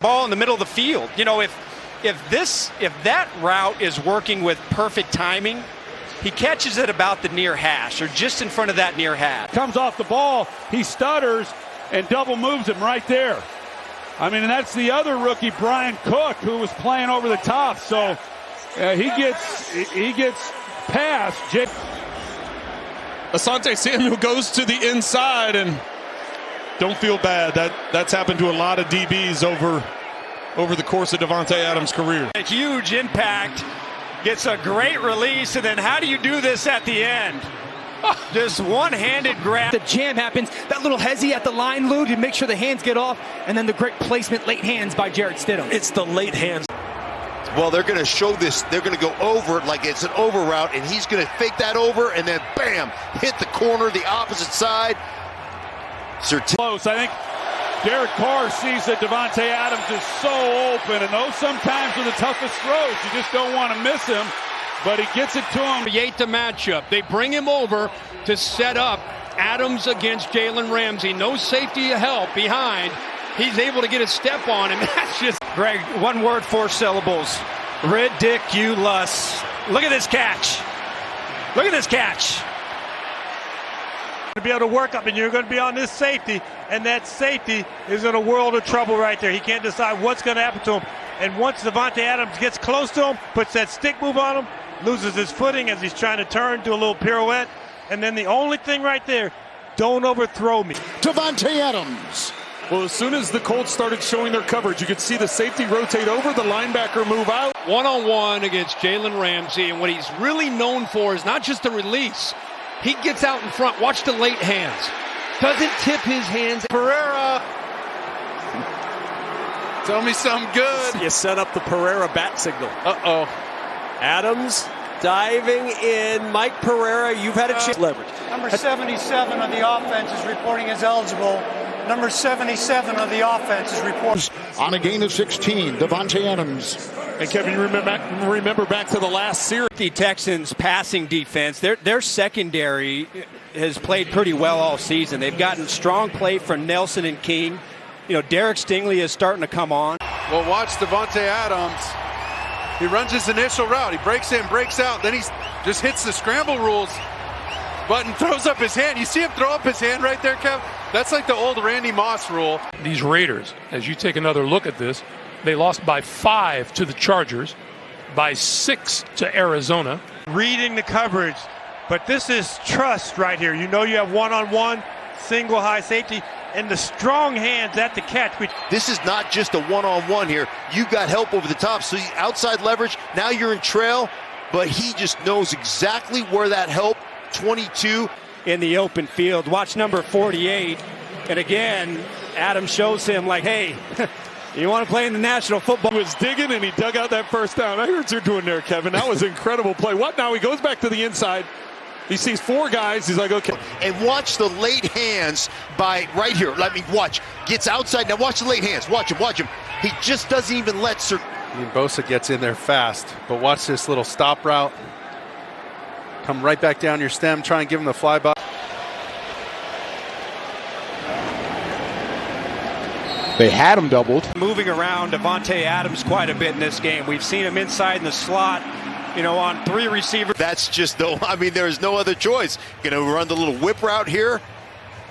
Ball in the middle of the field. You know, if that route is working with perfect timing, he catches it about the near hash or just in front of that near hash. Comes off the ball, he stutters and double moves him right there. I mean, and that's the other rookie, Brian Cook, who was playing over the top. So he gets past Jake. Asante Samuel goes to the inside, and don't feel bad. That's happened to a lot of DBs over the course of Davante Adams' career. A huge impact, gets a great release, and then how do you do this at the end? Just one-handed grab. The jam happens, that little hezzy at the line, Lou, to make sure the hands get off, and then the great placement, late hands by Jarrett Stidham. It's the late hands. Well, they're going to show this. They're going to go over it like it's an over route, and he's going to fake that over, and then bam, hit the corner, the opposite side. Close. I think Derek Carr sees that Davante Adams is so open, and those sometimes are the toughest throws. You just don't want to miss him, but he gets it to him. Create the matchup. They bring him over to set up Adams against Jalen Ramsey. No safety help behind. He's able to get a step on him. That's just... Greg, one word, 4 syllables. Ridiculous. Look at this catch. Look at this catch. To be able to work up, and you're going to be on this safety, and that safety is in a world of trouble right there. He can't decide what's going to happen to him. And once Davante Adams gets close to him, puts that stick move on him, loses his footing as he's trying to turn, do a little pirouette. And then the only thing right there, don't overthrow me. Davante Adams. Well, as soon as the Colts started showing their coverage, you could see the safety rotate over, the linebacker move out. One-on-one against Jalen Ramsey, and what he's really known for is not just the release. He gets out in front. Watch the late hands. Doesn't tip his hands. Pereira. Tell me something good. You set up the Pereira bat signal. Uh-oh. Adams diving in. Mike Pereira, you've had a chance. Leverage. Number 77 of the offense is reporting as eligible. Number 77 of the offense is reporting. On a gain of 16, Davante Adams. And Kevin, you remember back to the last series. The Texans' passing defense, their secondary has played pretty well all season. They've gotten strong play from Nelson and King. You know, Derek Stingley is starting to come on. Well, watch Davante Adams. He runs his initial route. He breaks in, breaks out. Then he just hits the scramble rules button, throws up his hand. You see him throw up his hand right there, Kev? That's like the old Randy Moss rule. These Raiders, as you take another look at this, they lost by 5 to the Chargers, by 6 to Arizona. Reading the coverage, but this is trust right here. You know you have one-on-one, single high safety, and the strong hands at the catch. This is not just a one-on-one here. You got help over the top, so outside leverage, now you're in trail, but he just knows exactly where that help, 22. In the open field. Watch number 48. And again, Adam shows him like, hey, you want to play in the National Football? He was digging and he dug out that first down. I heard what you're doing there, Kevin. That was an incredible play. What now? He goes back to the inside. He sees 4 guys. He's like, okay. And watch the late hands by right here. Let me watch. Gets outside. Now watch the late hands. Watch him. Watch him. He just doesn't even let Sir. Bosa gets in there fast, but watch this little stop route. Come right back down your stem. Try and give him the flyby. They had him doubled. Moving around Davante Adams quite a bit in this game. We've seen him inside in the slot, you know, on 3 receivers. That's just I mean, there's no other choice. Going to run the little whip route here.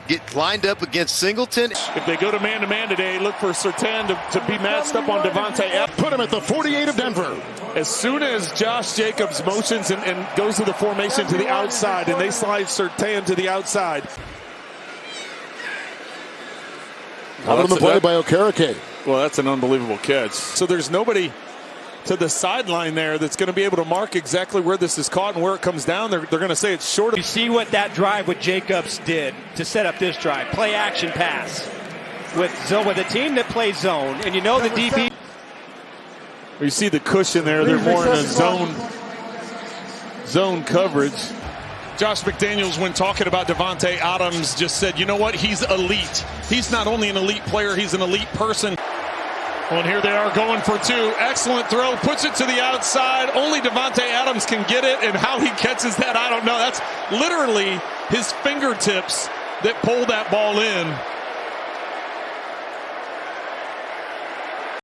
Get lined up against Singleton. If they go to man-to-man today, look for Surtain to be matched up on Davante. Put him at the 48 of Denver. As soon as Josh Jacobs motions and goes to the formation to the outside, and they slide Surtain to the outside. Out on the play by Okereke. Well, that's an unbelievable catch. So there's nobody to the sideline there that's going to be able to mark exactly where this is caught and where it comes down. They're going to say it's short. You see what that drive with Jacobs did to set up this drive. Play action pass with a team that plays zone, and you know the DB. You see the cushion there. They're more in a zone coverage. Josh McDaniels, when talking about Davante Adams, just said, you know what? He's elite. He's not only an elite player, he's an elite person. Well, and here they are going for 2. Excellent throw. Puts it to the outside. Only Davante Adams can get it, and how he catches that, I don't know. That's literally his fingertips that pull that ball in.